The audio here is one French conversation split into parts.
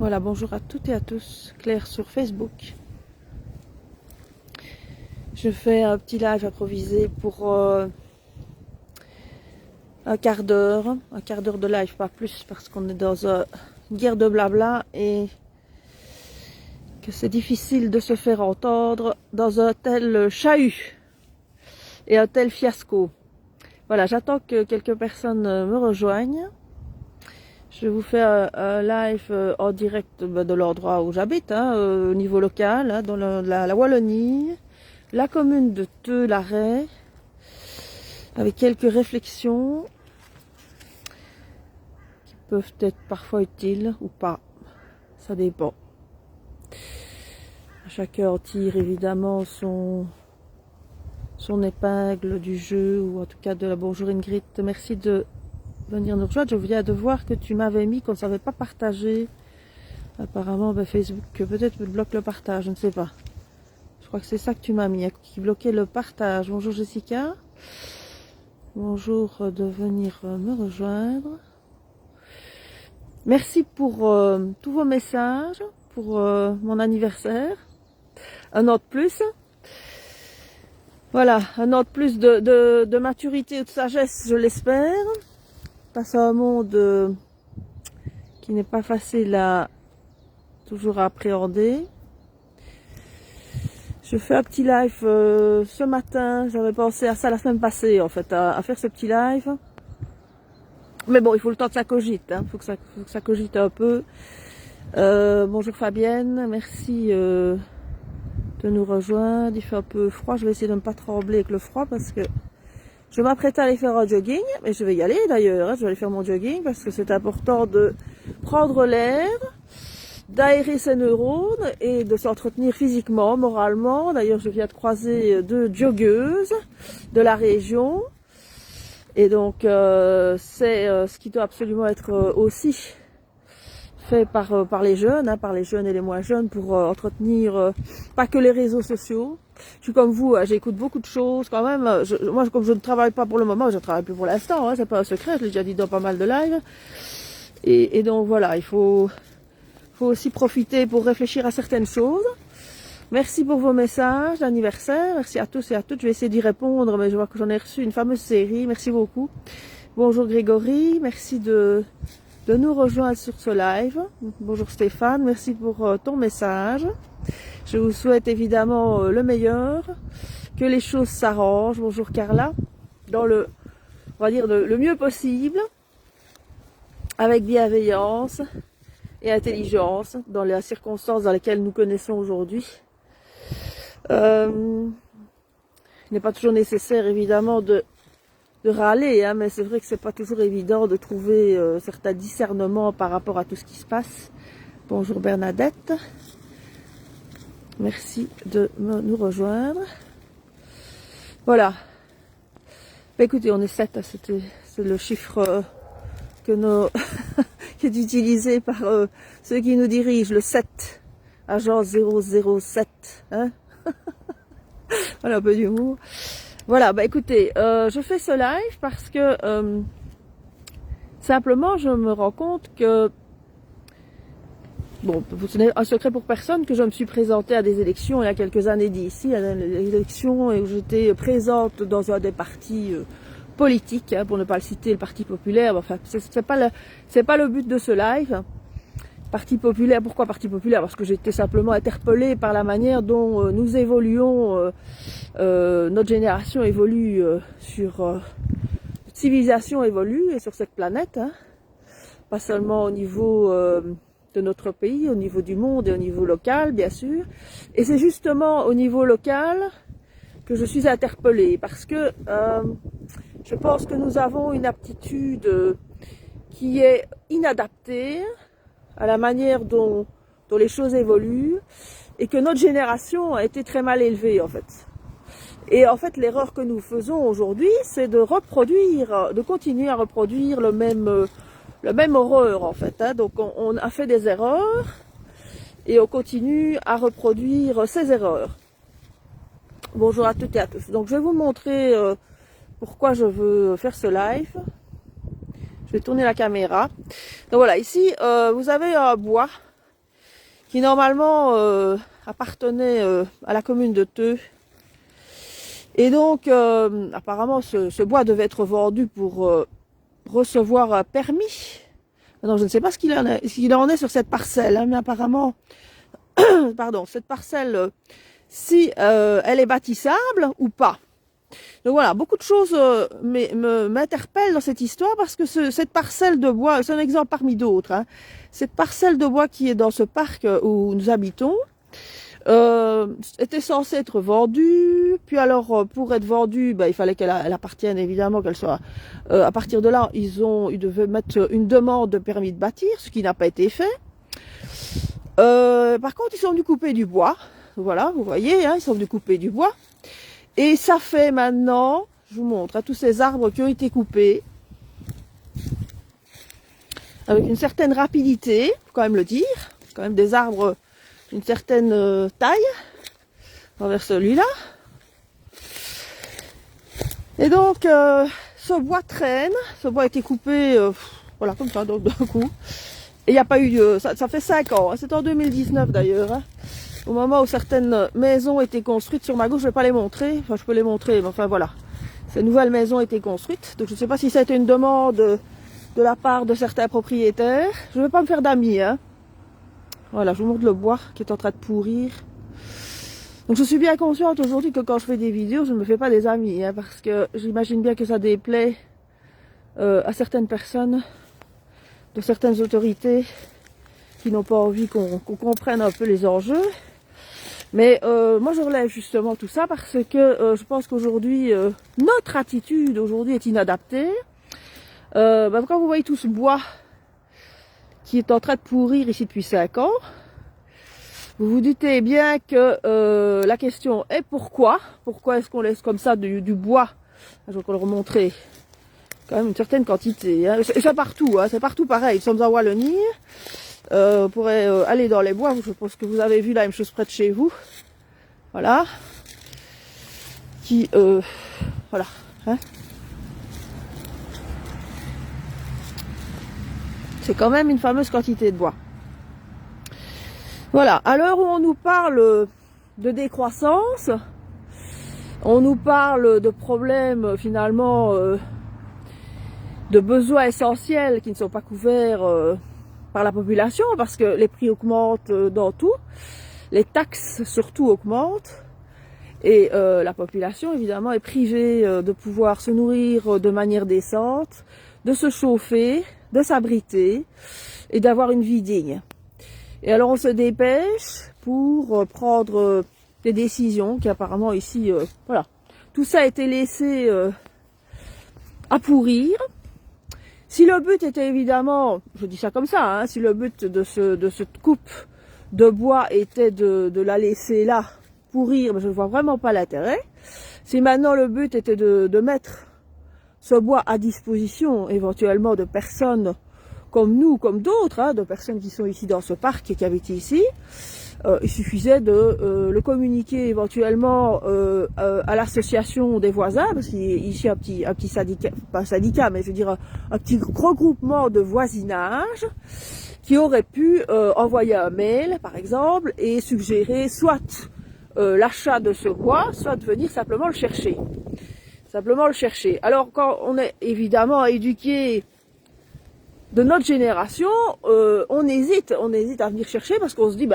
Voilà, bonjour à toutes et à tous, Claire sur Facebook. Je fais un petit live improvisé pour un quart d'heure de live, pas plus, parce qu'on est dans une guerre de blabla et que c'est difficile de se faire entendre dans un tel chahut et un tel fiasco. Voilà, j'attends que quelques personnes me rejoignent. Je vous fais un live en direct de l'endroit où j'habite, au niveau local, dans la Wallonie, la commune de Theux-Larrey, avec quelques réflexions qui peuvent être parfois utiles ou pas, ça dépend. Chacun tire évidemment son épingle du jeu, ou en tout cas de la bonjour Ingrid, merci de venir nous rejoindre. Je viens de voir que tu m'avais mis qu'on ne savait pas partager. Apparemment Facebook peut-être me bloque le partage, je ne sais pas. Je crois que c'est ça que tu m'as mis, qui bloquait le partage. Bonjour Jessica. Bonjour de venir me rejoindre. Merci pour tous vos messages, pour mon anniversaire. Un an de plus. Voilà, un an de plus de maturité et de sagesse, je l'espère. Passe à un monde qui n'est pas facile toujours à appréhender. Je fais un petit live ce matin. J'avais pensé à ça la semaine passée, en fait, à faire ce petit live. Mais bon, il faut le temps que ça cogite. Faut que ça cogite un peu. Bonjour Fabienne, merci de nous rejoindre. Il fait un peu froid. Je vais essayer de ne pas trembler avec le froid parce que je m'apprête à aller faire un jogging. Mais je vais y aller d'ailleurs. Je vais aller faire mon jogging parce que c'est important de prendre l'air, d'aérer ses neurones et de s'entretenir physiquement, moralement. D'ailleurs, je viens de croiser 2 joggeuses de la région. Et donc, c'est ce qui doit absolument être aussi fait par les jeunes et les moins jeunes pour entretenir pas que les réseaux sociaux. Je suis comme vous, j'écoute beaucoup de choses quand même. Moi, comme je ne travaille pas pour le moment, je ne travaille plus pour l'instant, c'est pas un secret, je l'ai déjà dit dans pas mal de lives. Et donc voilà, il faut aussi profiter pour réfléchir à certaines choses. Merci pour vos messages d'anniversaire, merci à tous et à toutes. Je vais essayer d'y répondre, mais je vois que j'en ai reçu une fameuse série, merci beaucoup. Bonjour Grégory, merci de nous rejoindre sur ce live. Bonjour Stéphane, merci pour ton message. Je vous souhaite évidemment le meilleur, que les choses s'arrangent. Bonjour Carla, dans on va dire le mieux possible, avec bienveillance et intelligence, dans les circonstances dans lesquelles nous connaissons aujourd'hui. Il n'est pas toujours nécessaire évidemment de râler, mais c'est vrai que c'est pas toujours évident de trouver certains discernements par rapport à tout ce qui se passe. Bonjour Bernadette, merci de nous rejoindre. Voilà. Bah, écoutez, on est 7, c'est le chiffre qui est utilisé par ceux qui nous dirigent, le 7, agent 007, Voilà, un peu d'humour. Voilà, bah écoutez, je fais ce live parce que simplement je me rends compte que, bon, ce n'est un secret pour personne que je me suis présentée à des élections il y a quelques années d'ici, à des élections où j'étais présente dans un des partis politiques, pour ne pas le citer, le Parti populaire. Enfin, c'est pas le but de ce live. Parti populaire, pourquoi Parti populaire? Parce que j'étais simplement interpellée par la manière dont nous évoluons, notre génération évolue notre civilisation évolue et sur cette planète, pas seulement au niveau de notre pays, au niveau du monde et au niveau local, bien sûr. Et c'est justement au niveau local que je suis interpellée parce que je pense que nous avons une aptitude qui est inadaptée à la manière dont les choses évoluent et que notre génération a été très mal élevée en fait. Et en fait l'erreur que nous faisons aujourd'hui, c'est de continuer à reproduire le même horreur en fait. Donc on a fait des erreurs et on continue à reproduire ces erreurs. Bonjour à toutes et à tous. Donc je vais vous montrer pourquoi je veux faire ce live. Je vais tourner la caméra. Donc voilà, ici vous avez un bois qui normalement appartenait à la commune de Theux. Et donc, apparemment, ce bois devait être vendu pour recevoir un permis. Non, je ne sais pas ce qu'il en est sur cette parcelle, hein, mais apparemment, pardon, cette parcelle, si elle est bâtissable ou pas. Donc voilà, beaucoup de choses m'interpellent dans cette histoire parce que cette parcelle de bois, c'est un exemple parmi d'autres, hein, cette parcelle de bois qui est dans ce parc où nous habitons, était censée être vendue, puis alors pour être vendue, il fallait qu'elle appartienne évidemment, qu'elle soit. À partir de là, ils devaient mettre une demande de permis de bâtir, ce qui n'a pas été fait. Par contre, ils sont venus couper du bois. Voilà, vous voyez, hein, ils sont venus couper du bois. Et ça fait maintenant, je vous montre, tous ces arbres qui ont été coupés avec une certaine rapidité, faut quand même le dire, quand même des arbres d'une certaine taille envers celui-là. Et donc, ce bois traîne, ce bois a été coupé, voilà, comme ça, donc d'un coup. Et il n'y a pas eu, ça fait 5 ans, hein, c'est en 2019 d'ailleurs, hein. Au moment où certaines maisons étaient construites sur ma gauche, je ne vais pas les montrer, enfin je peux les montrer, mais enfin voilà. Ces nouvelles maisons étaient construites, donc je ne sais pas si c'était une demande de la part de certains propriétaires. Je ne vais pas me faire d'amis, hein. Voilà, je vous montre le bois qui est en train de pourrir. Donc je suis bien consciente aujourd'hui que quand je fais des vidéos, je ne me fais pas des amis, hein, parce que j'imagine bien que ça déplaît à certaines personnes, de certaines autorités qui n'ont pas envie qu'on comprenne un peu les enjeux. Mais moi je relève justement tout ça parce que je pense qu'aujourd'hui, notre attitude aujourd'hui est inadaptée. Quand vous voyez tout ce bois qui est en train de pourrir ici depuis 5 ans, vous vous doutez bien que la question est pourquoi est-ce qu'on laisse comme ça du bois? Je vais encore le remontrer. Quand même une certaine quantité. Hein. C'est partout, hein. C'est partout pareil. Nous sommes en Wallonie. On pourrait aller dans les bois. Je pense que vous avez vu la même chose près de chez vous. Voilà. Voilà. Hein. C'est quand même une fameuse quantité de bois. Voilà. À l'heure où on nous parle de décroissance, on nous parle de problèmes finalement de besoins essentiels qui ne sont pas couverts par la population parce que les prix augmentent dans tout, les taxes surtout augmentent et la population évidemment est privée de pouvoir se nourrir de manière décente, de se chauffer, de s'abriter et d'avoir une vie digne. Et alors on se dépêche pour prendre des décisions qui apparemment ici, voilà, tout ça a été laissé à pourrir. Si le but était évidemment, je dis ça comme ça, hein, si le but de cette coupe de bois était de la laisser là pourrir, je ne vois vraiment pas l'intérêt. Si maintenant le but était de mettre ce bois à disposition éventuellement de personnes comme nous, comme d'autres, hein, de personnes qui sont ici dans ce parc et qui habitent ici, il suffisait de le communiquer éventuellement à l'association des voisins, parce qu'il y a ici un petit syndicat, pas un syndicat, mais je veux dire un petit regroupement de voisinage qui aurait pu envoyer un mail, par exemple, et suggérer soit l'achat de ce bois, soit de venir simplement le chercher. Simplement le chercher. Alors quand on est évidemment éduqué de notre génération, on hésite à venir chercher parce qu'on se dit,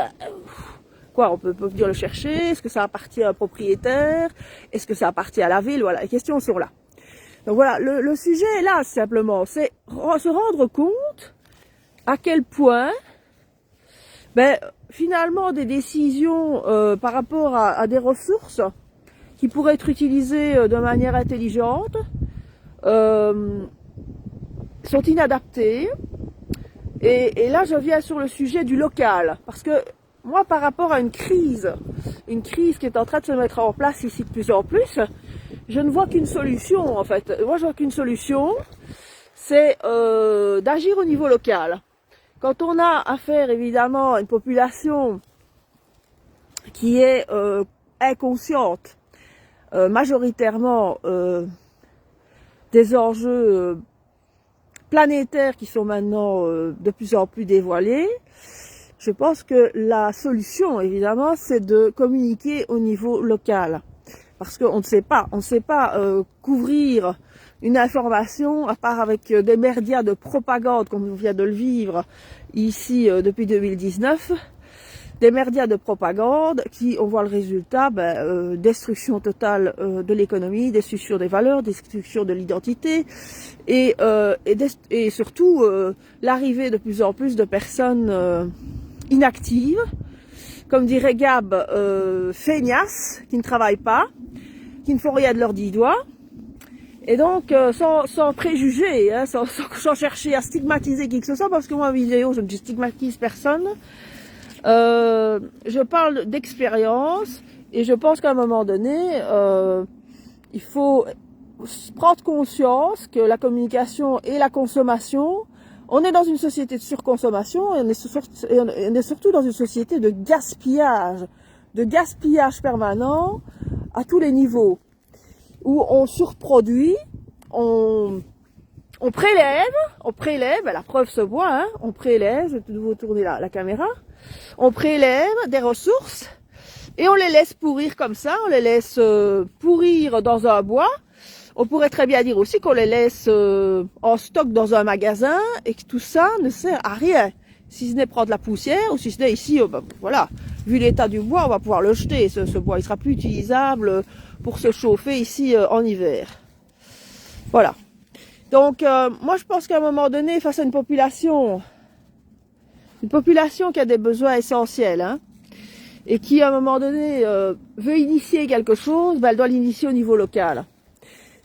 quoi, on peut venir le chercher, est-ce que ça appartient à un propriétaire, est-ce que ça appartient à la ville, voilà, les questions sont là. Donc voilà, le sujet est là simplement, c'est se rendre compte à quel point, finalement, des décisions par rapport à des ressources qui pourraient être utilisées de manière intelligente, sont inadaptées. Et là, je viens sur le sujet du local. Parce que moi, par rapport à une crise qui est en train de se mettre en place ici de plus en plus, je ne vois qu'une solution, en fait. Moi, je vois qu'une solution, c'est d'agir au niveau local. Quand on a affaire, évidemment, à une population qui est inconsciente, majoritairement des enjeux planétaires qui sont maintenant de plus en plus dévoilés, Je pense que la solution, évidemment, c'est de communiquer au niveau local. Parce qu'on ne sait pas, couvrir une information, à part avec des médias de propagande, comme on vient de le vivre ici depuis 2019, des médias de propagande qui, on voit le résultat, destruction totale de l'économie, destruction des valeurs, destruction de l'identité, et surtout l'arrivée de plus en plus de personnes inactives, comme dirait Gab, feignasses, qui ne travaillent pas, qui ne font rien de leurs 10 doigts, et donc sans préjugés, hein, sans chercher à stigmatiser qui que ce soit, parce que moi en vidéo je ne stigmatise personne. Je parle d'expérience et je pense qu'à un moment donné, il faut prendre conscience que la communication et la consommation, on est dans une société de surconsommation et on est surtout dans une société de gaspillage permanent à tous les niveaux, où on surproduit, on prélève, la preuve se voit, hein, on prélève, je vais de nouveau tourner la caméra, on prélève des ressources et on les laisse pourrir comme ça, on les laisse pourrir dans un bois. On pourrait très bien dire aussi qu'on les laisse en stock dans un magasin et que tout ça ne sert à rien. Si ce n'est prendre la poussière, ou si ce n'est ici, voilà, vu l'état du bois, on va pouvoir le jeter, ce bois, il sera plus utilisable pour se chauffer ici en hiver. Voilà. Donc, moi je pense qu'à un moment donné, face à une population qui a des besoins essentiels, hein, et qui à un moment donné veut initier quelque chose, elle doit l'initier au niveau local.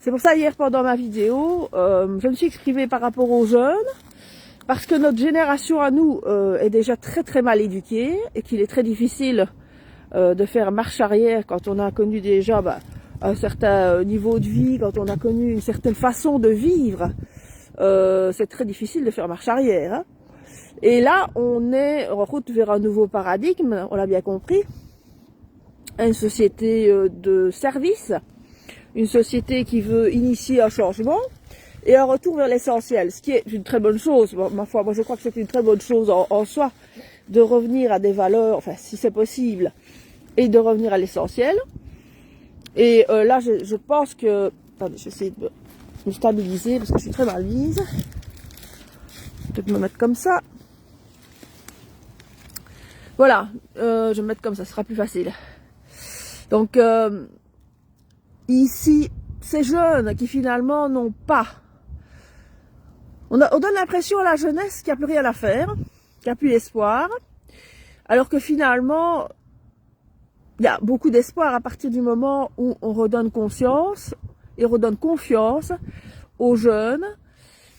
C'est pour ça hier pendant ma vidéo, je me suis exprimée par rapport aux jeunes, parce que notre génération à nous est déjà très très mal éduquée, et qu'il est très difficile de faire marche arrière quand on a connu déjà un certain niveau de vie, quand on a connu une certaine façon de vivre. C'est très difficile de faire marche arrière, hein. Et là, on est en route vers un nouveau paradigme, on l'a bien compris, une société de service, une société qui veut initier un changement et un retour vers l'essentiel, ce qui est une très bonne chose. Bon, ma foi, moi je crois que c'est une très bonne chose en soi, de revenir à des valeurs, enfin si c'est possible, et de revenir à l'essentiel. Et là, je pense que... Attendez, j'essaie de me stabiliser parce que je suis très mal mise. Peut-être me mettre comme ça. Voilà, je vais me mettre comme ça, ce sera plus facile. Donc, ici, ces jeunes qui finalement n'ont pas... On donne l'impression à la jeunesse qu'il n'y a plus rien à faire, qu'il n'y a plus d'espoir, alors que finalement, il y a beaucoup d'espoir à partir du moment où on redonne conscience et redonne confiance aux jeunes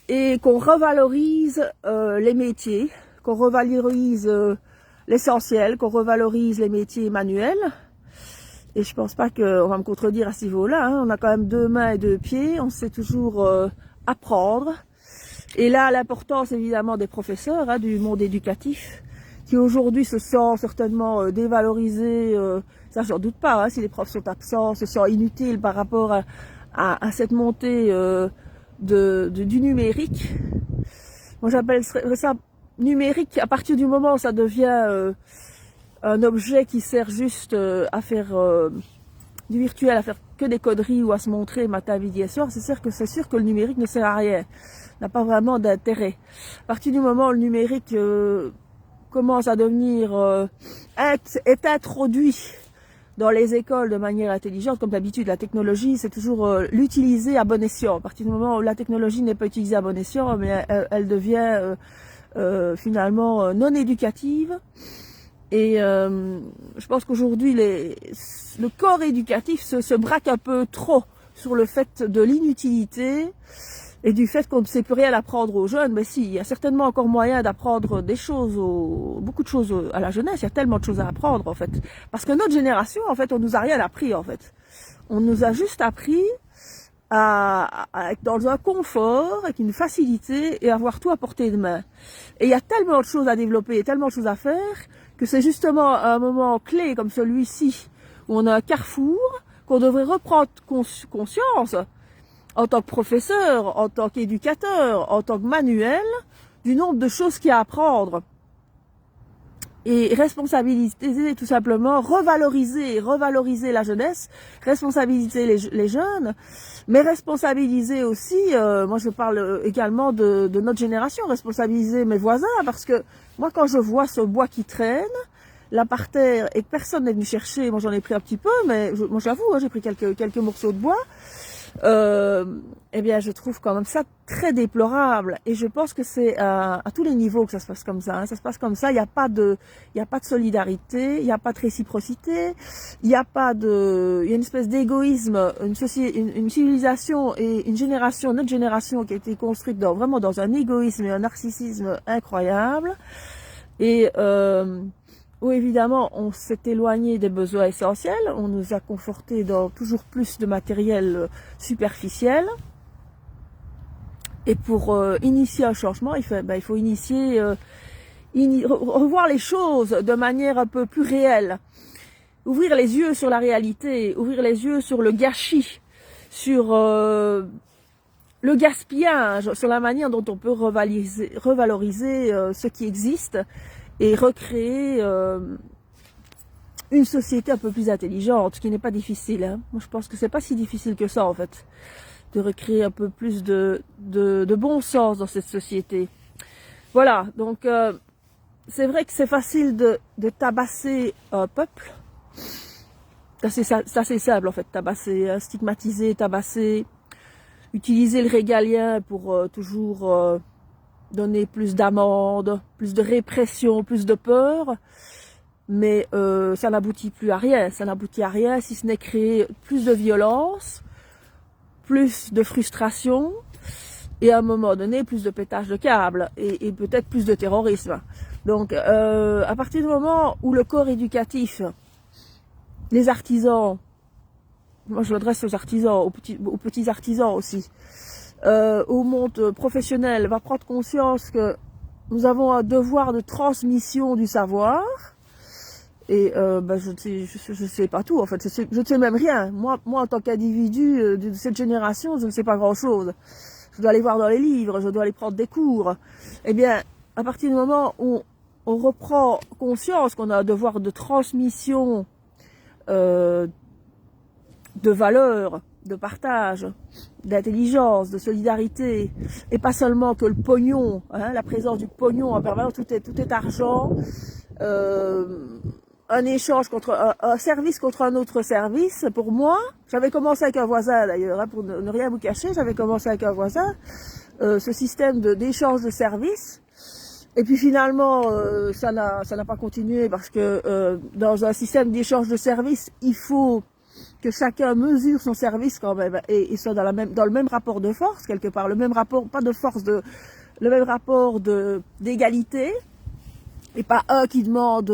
et qu'on revalorise les métiers, qu'on revalorise l'essentiel, qu'on revalorise les métiers manuels. Et je pense pas qu'on va me contredire à ce niveau-là, hein. On a quand même 2 mains et 2 pieds, on sait toujours apprendre. Et là, l'importance évidemment des professeurs, hein, du monde éducatif, qui aujourd'hui se sent certainement dévalorisé, ça j'en doute pas, hein, si les profs sont absents, se sent inutiles par rapport à cette montée du numérique. Moi j'appelle ça numérique à partir du moment où ça devient un objet qui sert juste à faire du virtuel, à faire que des conneries ou à se montrer matin, midi et soir. C'est sûr que le numérique ne sert à rien, n'a pas vraiment d'intérêt. À partir du moment où le numérique commence à devenir est introduit dans les écoles de manière intelligente, comme d'habitude, la technologie, c'est toujours l'utiliser à bon escient. À partir du moment où la technologie n'est pas utilisée à bon escient, mais elle devient finalement non éducative. Et je pense qu'aujourd'hui, le corps éducatif se braque un peu trop sur le fait de l'inutilité et du fait qu'on ne sait plus rien apprendre aux jeunes. Mais si, il y a certainement encore moyen d'apprendre des choses, beaucoup de choses à la jeunesse. Il y a tellement de choses à apprendre, en fait. Parce que notre génération, en fait, on nous a rien appris, en fait. On nous a juste appris à être dans un confort, avec une facilité et avoir tout à portée de main. Et il y a tellement de choses à développer, tellement de choses à faire, que c'est justement un moment clé comme celui-ci, où on a un carrefour, qu'on devrait reprendre conscience en tant que professeur, en tant qu'éducateur, en tant que manuel, du nombre de choses qu'il y a à apprendre. et responsabiliser tout simplement, revaloriser la jeunesse, responsabiliser les jeunes, mais responsabiliser aussi, moi je parle également de notre génération, responsabiliser mes voisins, parce que moi quand je vois ce bois qui traîne, là par terre, et que personne n'est venu chercher, moi j'en ai pris un petit peu, mais moi j'avoue, hein, j'ai pris quelques morceaux de bois, eh bien je trouve quand même ça très déplorable, et je pense que c'est à tous les niveaux que ça se passe comme ça, hein. Ça se passe comme ça, il n'y a pas de solidarité, il n'y a pas de réciprocité, il y a une espèce d'égoïsme, une civilisation et une génération, notre génération qui a été construite vraiment dans un égoïsme et un narcissisme incroyable, et où évidemment on s'est éloigné des besoins essentiels, on nous a confortés dans toujours plus de matériel superficiel. Et pour initier un changement, il faut initier, revoir les choses de manière un peu plus réelle. Ouvrir les yeux sur la réalité, ouvrir les yeux sur le gâchis, sur le gaspillage, sur la manière dont on peut revaloriser ce qui existe et recréer une société un peu plus intelligente, ce qui n'est pas difficile, hein. Moi je pense que c'est pas si difficile que ça en fait, de recréer un peu plus de bon sens dans cette société. Voilà, donc c'est vrai que c'est facile de tabasser un peuple. C'est assez simple en fait, tabasser, stigmatiser, tabasser, utiliser le régalien pour toujours donner plus d'amendes, plus de répression, plus de peur. Mais ça n'aboutit plus à rien, si ce n'est créer plus de violence, plus de frustration, et à un moment donné, plus de pétage de câbles, et peut-être plus de terrorisme. Donc, à partir du moment où le corps éducatif, les artisans, moi je m'adresse aux artisans, aux petits artisans aussi, au monde professionnel, va prendre conscience que nous avons un devoir de transmission du savoir, et je ne sais pas tout, en fait, je ne sais même rien. Moi en tant qu'individu de cette génération, je ne sais pas grand-chose. Je dois aller voir dans les livres, je dois aller prendre des cours. Eh bien, à partir du moment où on reprend conscience qu'on a un devoir de transmission, de valeurs, de partage, d'intelligence, de solidarité, et pas seulement que le pognon, hein, la présence du pognon en permanence, tout est argent, un échange contre un service contre un autre service. Pour moi, j'avais commencé avec un voisin d'ailleurs, hein, pour ne rien vous cacher, j'avais commencé avec un voisin, ce système d'échange de services. Et puis finalement, ça n'a pas continué parce que dans un système d'échange de services, il faut que chacun mesure son service quand même et soit dans le même rapport de force quelque part, le même rapport, pas de force, le même rapport d'égalité, et pas un qui demande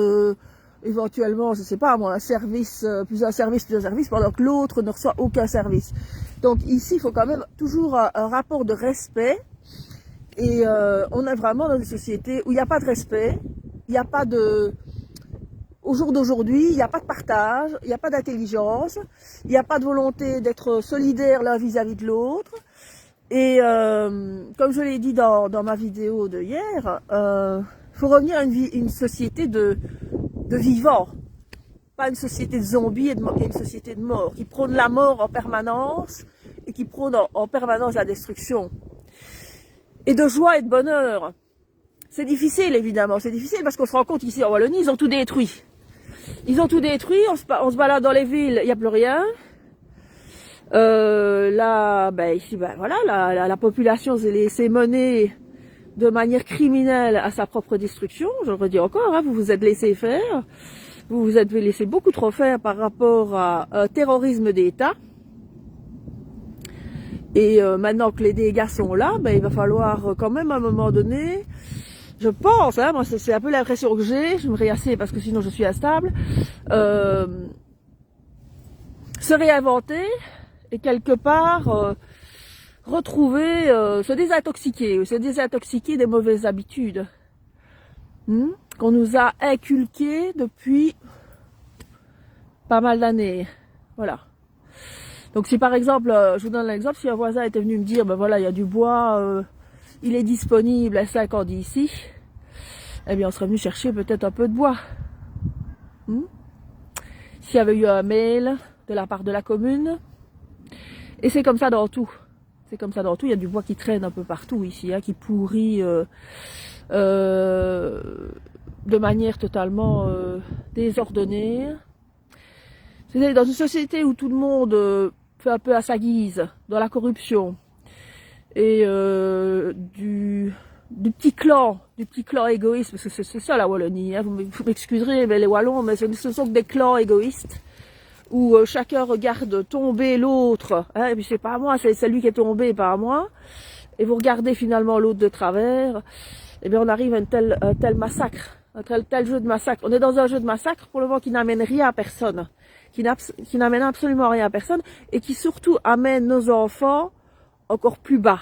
éventuellement, je sais pas moi, un service, plusieurs services, pendant que l'autre ne reçoit aucun service. Donc ici, il faut quand même toujours un rapport de respect. Et on est vraiment dans une société où il n'y a pas de respect, il n'y a pas de... Au jour d'aujourd'hui, il n'y a pas de partage, il n'y a pas d'intelligence, il n'y a pas de volonté d'être solidaire l'un vis-à-vis de l'autre. Et comme je l'ai dit dans ma vidéo de hier, faut revenir à une société de vivants, pas une société de zombies et une société de morts, qui prône la mort en permanence et qui prône en permanence la destruction. Et de joie et de bonheur. C'est difficile, évidemment. C'est difficile parce qu'on se rend compte ici en Wallonie, ils ont tout détruit. Ils ont tout détruit, on se balade dans les villes, il n'y a plus rien. Là, ici, voilà, la population s'est menée de manière criminelle à sa propre destruction. Je le redis encore, hein, vous vous êtes laissé faire. Vous vous êtes laissé beaucoup trop faire par rapport à un terrorisme d'État. Et maintenant que les dégâts sont là, il va falloir quand même à un moment donné, je pense, hein, moi c'est un peu l'impression que j'ai, je me réassieds parce que sinon je suis instable, se réinventer et quelque part retrouver, se désintoxiquer des mauvaises habitudes qu'on nous a inculquées depuis pas mal d'années. Voilà. Donc si par exemple, je vous donne un exemple, si un voisin était venu me dire, voilà, il y a du bois, il est disponible à 5 ans d'ici, eh bien on serait venu chercher peut-être un peu de bois. S'il y avait eu un mail de la part de la commune. Et c'est comme ça dans tout. C'est comme ça dans tout. Il y a du bois qui traîne un peu partout ici, hein, qui pourrit de manière totalement désordonnée. C'est dans une société où tout le monde fait un peu à sa guise, dans la corruption et du petit clan égoïste, parce que c'est ça la Wallonie, hein, vous m'excuserez, mais les Wallons, mais ce sont que des clans égoïstes, où chacun regarde tomber l'autre, hein, et puis c'est pas moi, c'est lui qui est tombé, pas moi, et vous regardez finalement l'autre de travers, et bien on arrive à un tel massacre, un tel jeu de massacre. On est dans un jeu de massacre pour le moment qui n'amène rien à personne, qui n'amène absolument rien à personne, et qui surtout amène nos enfants encore plus bas.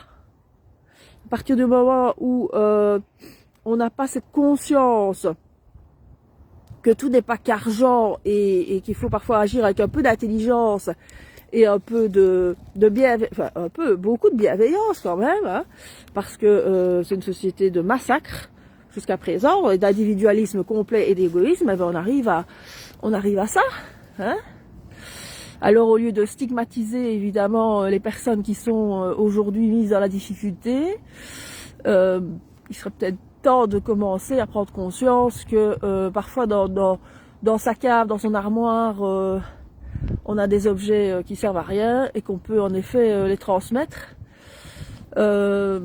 À partir du moment où on n'a pas cette conscience que tout n'est pas qu'argent et qu'il faut parfois agir avec un peu d'intelligence et un peu de bienveillance, enfin beaucoup de bienveillance quand même, hein, parce que c'est une société de massacre jusqu'à présent, et d'individualisme complet et d'égoïsme, on arrive à ça, hein. Alors au lieu de stigmatiser évidemment les personnes qui sont aujourd'hui mises dans la difficulté, il serait peut-être temps de commencer à prendre conscience que parfois dans sa cave, dans son armoire, on a des objets qui servent à rien et qu'on peut en effet les transmettre. Voilà,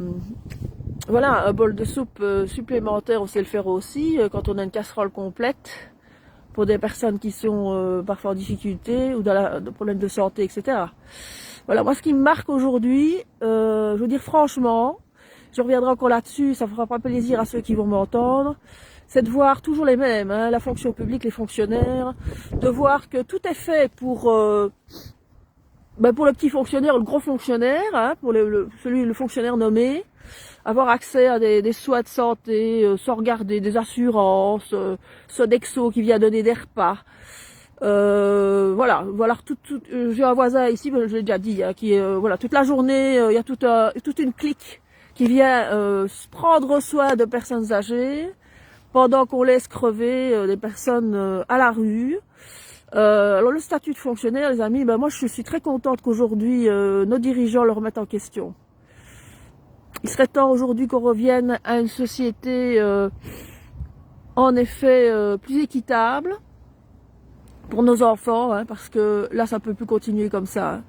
un bol de soupe supplémentaire, on sait le faire aussi quand on a une casserole complète, pour des personnes qui sont parfois en difficulté ou dans des problèmes de santé, etc. Voilà, moi ce qui me marque aujourd'hui, je veux dire franchement, je reviendrai encore là-dessus, ça fera pas plaisir à ceux qui vont m'entendre, c'est de voir toujours les mêmes, hein, la fonction publique, les fonctionnaires, de voir que tout est fait pour le petit fonctionnaire, le gros fonctionnaire, hein, pour le fonctionnaire nommé, avoir accès à des soins de santé, sans regarder des assurances, Sodexo qui vient donner des repas. Voilà, j'ai un voisin ici, je l'ai déjà dit, hein, qui est voilà, toute la journée, il y a toute une clique qui vient prendre soin de personnes âgées, pendant qu'on laisse crever des personnes à la rue. Alors le statut de fonctionnaire, les amis, moi je suis très contente qu'aujourd'hui nos dirigeants le remettent en question. Il serait temps aujourd'hui qu'on revienne à une société en effet plus équitable pour nos enfants, hein, parce que là ça peut plus continuer comme ça. Hein.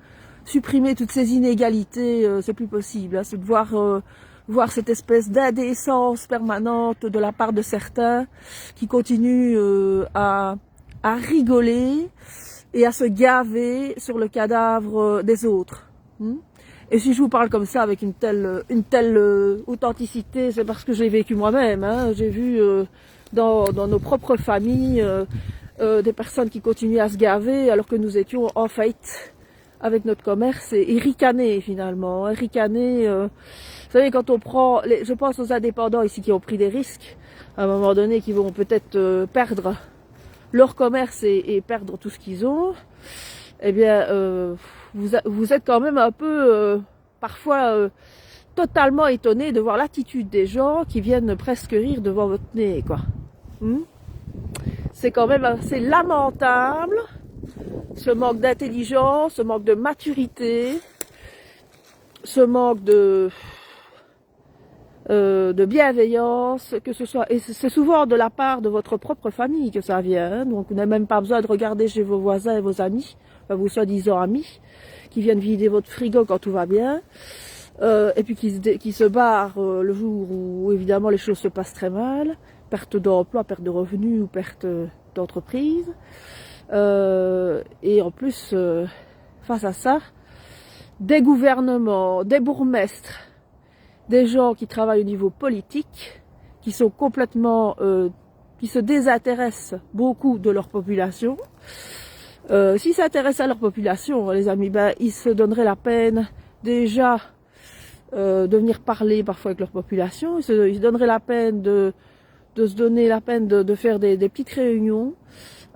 Supprimer toutes ces inégalités, c'est plus possible. Hein, c'est de voir cette espèce d'indécence permanente de la part de certains qui continuent à rigoler et à se gaver sur le cadavre des autres. Et si je vous parle comme ça avec une telle authenticité, c'est parce que j'ai vécu moi-même. Hein. J'ai vu dans nos propres familles des personnes qui continuaient à se gaver alors que nous étions en faillite avec notre commerce et ricaner finalement. Hein. Ricaner, vous savez, quand on prend, je pense aux indépendants ici qui ont pris des risques, à un moment donné, qui vont peut-être perdre leur commerce et perdre tout ce qu'ils ont. Eh bien, vous êtes quand même un peu, parfois, totalement étonné de voir l'attitude des gens qui viennent presque rire devant votre nez, quoi. C'est quand même assez lamentable, ce manque d'intelligence, ce manque de maturité, ce manque de bienveillance, que ce soit, et c'est souvent de la part de votre propre famille que ça vient, hein, donc vous n'avez même pas besoin de regarder chez vos voisins et vos amis, enfin vos soi-disant amis, qui viennent vider votre frigo quand tout va bien, et puis qui se barrent le jour où évidemment les choses se passent très mal, perte d'emploi, perte de revenus ou perte d'entreprise, et en plus, face à ça, des gouvernements, des bourgmestres, des gens qui travaillent au niveau politique, qui sont complètement, qui se désintéressent beaucoup de leur population. S'ils s'intéressaient à leur population, les amis, ils se donneraient la peine déjà de venir parler parfois avec leur population. Ils se donneraient la peine de se donner la peine de faire des petites réunions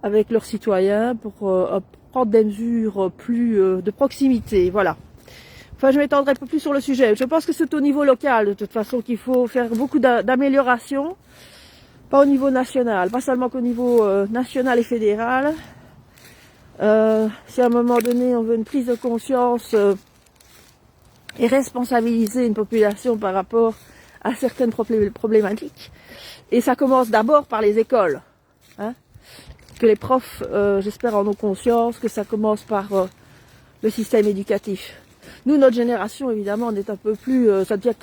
avec leurs citoyens pour prendre des mesures plus de proximité. Voilà. Enfin, je m'étendrai un peu plus sur le sujet. Je pense que c'est au niveau local, de toute façon, qu'il faut faire beaucoup d'améliorations Pas au niveau national, pas seulement qu'au niveau national et fédéral. Si à un moment donné on veut une prise de conscience et responsabiliser une population par rapport à certaines problématiques, et ça commence d'abord par les écoles, hein, que les profs, j'espère, en ont conscience, que ça commence par le système éducatif. Nous, notre génération, évidemment, on est un peu plus...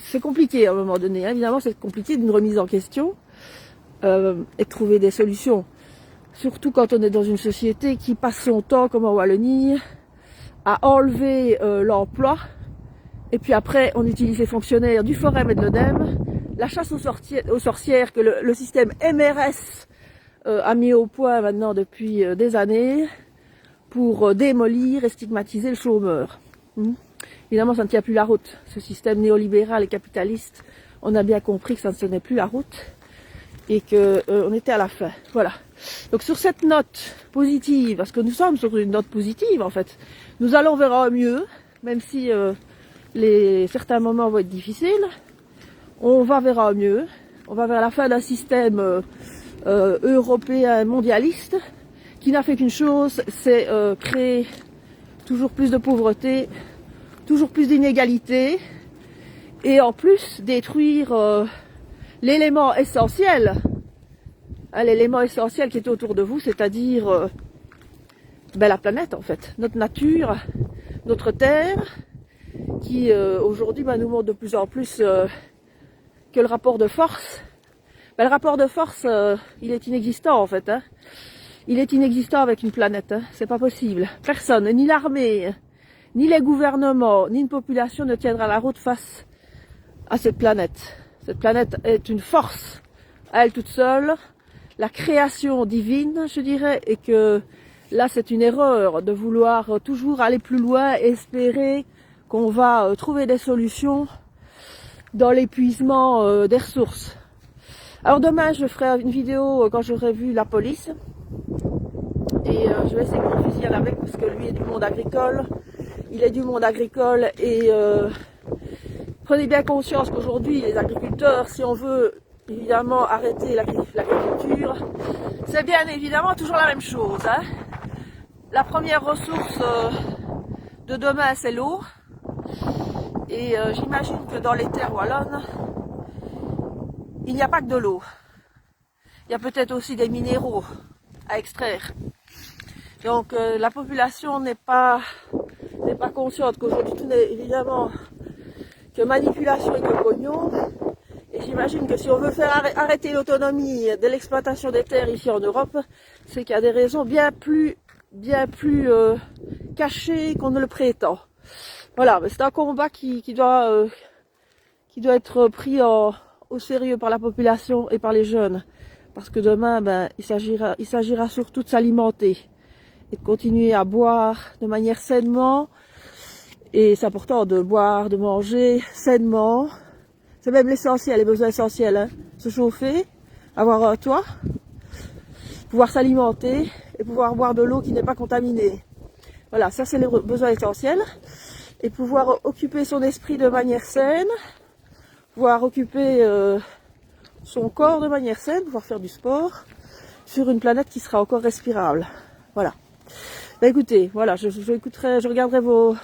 c'est compliqué à un moment donné, hein, évidemment, c'est compliqué d'une remise en question et de trouver des solutions. Surtout quand on est dans une société qui passe son temps, comme en Wallonie, à enlever l'emploi, et puis après on utilise les fonctionnaires du Forum et de l'ODEM, la chasse aux sorcières que le système MRS a mis au point maintenant depuis des années pour démolir et stigmatiser le chômeur. Évidemment, ça ne tient plus la route. Ce système néolibéral et capitaliste, on a bien compris que ça ne tenait plus la route et que on était à la fin. Voilà. Donc sur cette note positive, parce que nous sommes sur une note positive en fait, nous allons vers un mieux, même si certains moments vont être difficiles. On va vers un mieux, on va vers la fin d'un système européen mondialiste qui n'a fait qu'une chose, c'est créer toujours plus de pauvreté, toujours plus d'inégalités et en plus détruire l'élément essentiel, l'élément essentiel qui est autour de vous, c'est-à-dire la planète en fait, notre nature, notre terre, qui aujourd'hui nous montre de plus en plus que le rapport de force, le rapport de force, il est inexistant en fait. Hein. Il est inexistant avec une planète, hein. C'est pas possible. Personne, ni l'armée, ni les gouvernements, ni une population ne tiendra la route face à cette planète. Cette planète est une force à elle toute seule, la création divine, je dirais, et que là c'est une erreur de vouloir toujours aller plus loin et espérer qu'on va trouver des solutions dans l'épuisement des ressources. Alors demain je ferai une vidéo quand j'aurai vu la police et je vais essayer que mon fils y aille avec parce que lui est du monde agricole, il est du monde agricole et prenez bien conscience qu'aujourd'hui les agriculteurs, si on veut évidemment arrêter l'agriculture, c'est bien évidemment toujours la même chose. Hein. La première ressource de demain c'est l'eau et j'imagine que dans les terres wallonnes, il n'y a pas que de l'eau. Il y a peut-être aussi des minéraux à extraire. Donc la population n'est pas consciente qu'aujourd'hui tout n'est évidemment que manipulation et que pognon. Et j'imagine que si on veut faire arrêter l'autonomie de l'exploitation des terres ici en Europe, c'est qu'il y a des raisons bien plus cachées qu'on ne le prétend. Voilà, mais c'est un combat qui doit être pris au sérieux par la population et par les jeunes. Parce que demain, il s'agira surtout de s'alimenter et de continuer à boire de manière sainement. Et c'est important de boire, de manger sainement. C'est même l'essentiel, les besoins essentiels. Hein. Se chauffer, avoir un toit, pouvoir s'alimenter et pouvoir boire de l'eau qui n'est pas contaminée. Voilà, ça c'est les besoins essentiels. Et pouvoir occuper son esprit de manière saine, pouvoir occuper son corps de manière saine, pouvoir faire du sport sur une planète qui sera encore respirable. Voilà. Écoutez, voilà, je regarderai vos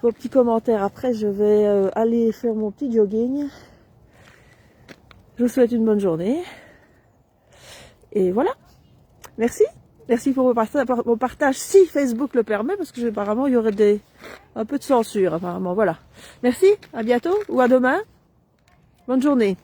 petits commentaires après. Je vais aller faire mon petit jogging. Je vous souhaite une bonne journée. Et voilà. Merci. Merci pour vos partages si Facebook le permet, parce que apparemment il y aurait un peu de censure apparemment. Voilà. Merci, à bientôt ou à demain. Bonne journée.